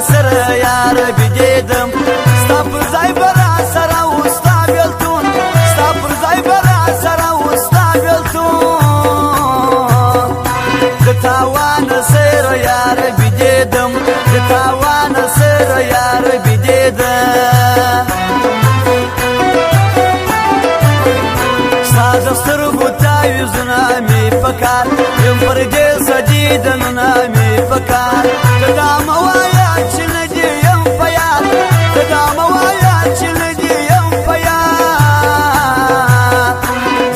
سره یار بيدیدم ستا پر ځای به را سره و ستا بېلتون ستا پر ځای به را سره و ستا بېلتون د تاوان سره یار بيدیدم د تاوان سره یار بيدیدم ستا د سترګو تاویزونه مې په کار یم پر دې سجیدنونه مې په کار ته دا مه وایه چې نه دې یم په یاد ته دا مه وایه چې نه دې یم په یاد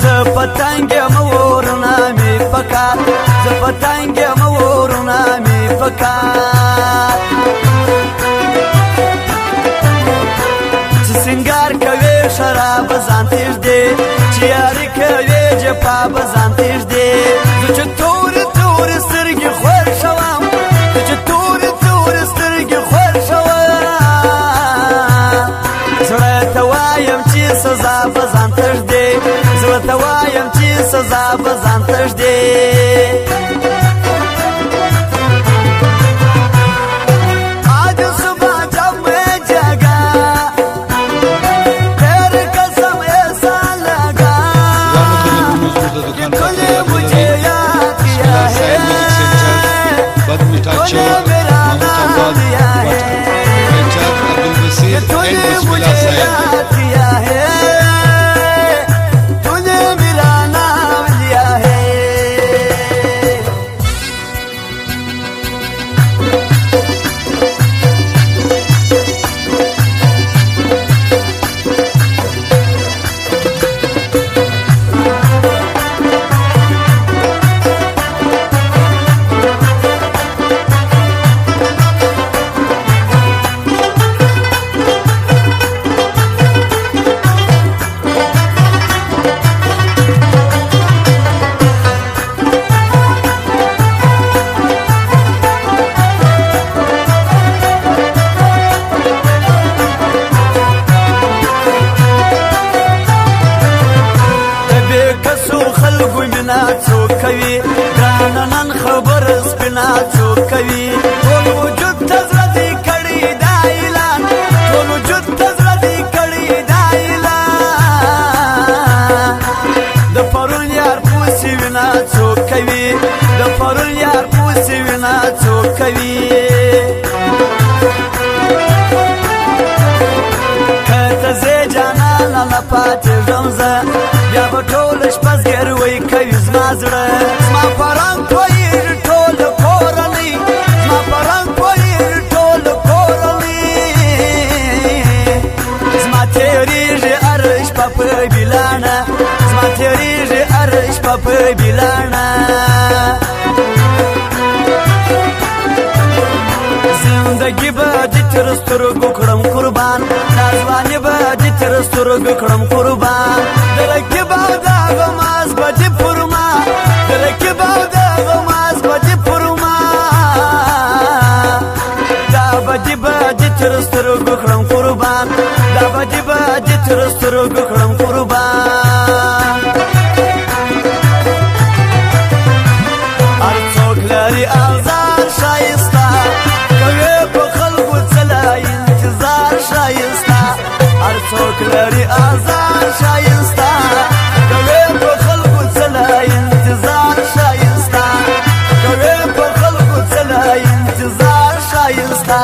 زه په تنګ یم ورونه مې په کار زه په تنګ یم ورونه مې په کار چې سنګار کوې شراب ځان تېږدې چې یاري کوې جفا به ځان تېږدې زه چې تورې تورې سترګې خوښوم زه چې تورې تورې سترګې خوښوم زړه ته وایم چې سزا به ځان تږدې زړه ته وایم چې سزا به ځان تږدې کوي ګرانه نن خبر سپینا څوک کوي ټول وجود ته زړه دې کړي دا اعلان ټول وجود ته زړه دې کړي دا اعلان د پرون یار پوسې وینا څوک کوي د پرون یار پوسې وینا څوک کوي که ته زه جانانه نه پاتېږم زه بیا به ټوله شپه زګیروی کوي زما زړه زما په رنګ پوهېږي ټوله کورنۍ زما په رنګ پوهېږي ټوله کورنۍ زما تېرېږي هره شپه په بېلانه زما تېرېږي هره شپه په بېلانه زندګي به دې تر سترګو کړم قربان دا ځواني به دې تر سترګو کړم قربان د رقیب او د غماز به دې پر ما د رقیب او د غماز به دې پر ما دا به دې تر سترګو کړم قربان دا به دې تر سترګو کړم قربان هر څوک لري آزار ښایسته کوي په خلکو څله انتظار ښایسته هر څوک لري آزار ښایسته کوي په خلکو څله انتظار ښایسته کوي په خلکو څله انتظار ښایسته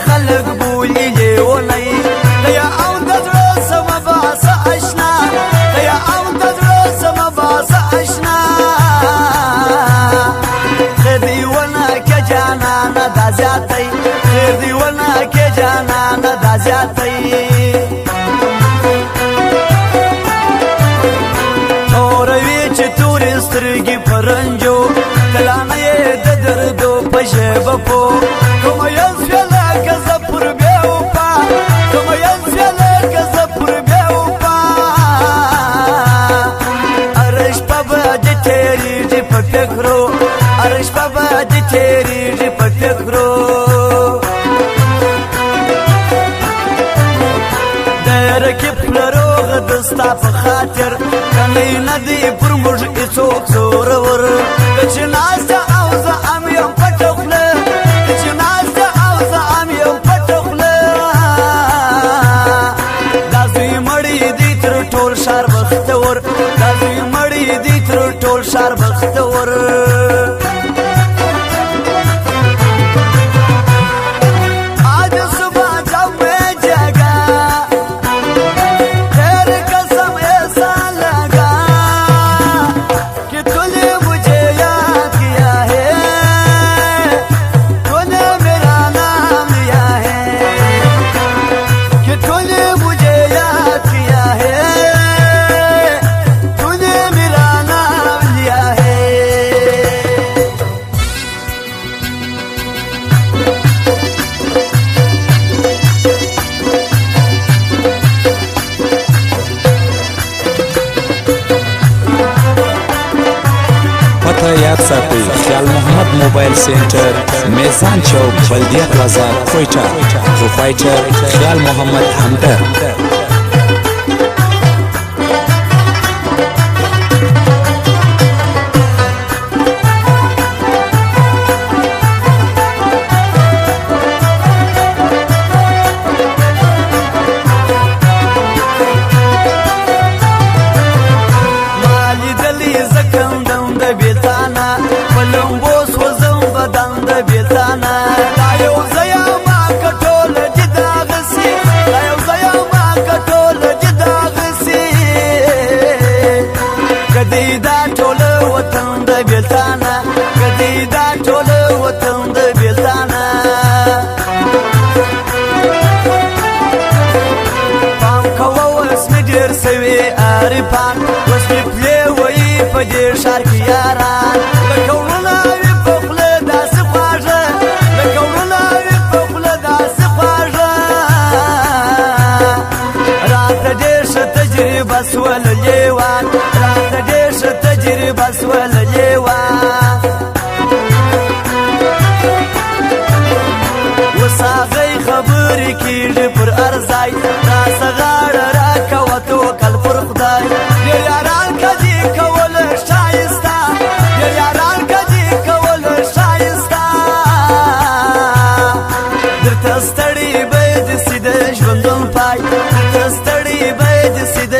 خلق بولی لیونی دیا او دزر سم باس اشنا دیا او دزر سم باس اشنا خیر دیونا که جانانا دا زیادی خیر دیونا که جانانا دا زیادی ستا په خاطر کنی ندی پر موږ هیڅوک زورور چې ناسته او زه ام یم پټه خوله چې ناسته او زه ام یم پټه خوله دا زوی مړی دی تر ټول ښار بختور دا زوی مړی دی تر ټول ښار بختور याद साथी ख्याल मोहम्मद मोबाइल सेंटर मेज़ान चौक बल्दिया प्लाजा कोयटा प्रोप्राइटर ख्याल मोहम्मद हमदर عارفان وسمي پلوي په دې ښار کې یاران لکه ورونه وي په خوله داسې خواږه لکه ورونه وي په خوله داسې خواږه راته ډېر ښه تجربه سوله لیوان راته ډېر ښه تجربه سوله لیوان اوس هغې خبرې کېږي پر ارزای راسه غاړه راکوه توکل پر خدای ډېر یاران که دي کوله ښایسته ډېر یاران که دي کوله ښایسته درته ستړي به دې سي د ژوندون پای درته ستړي به دې سي د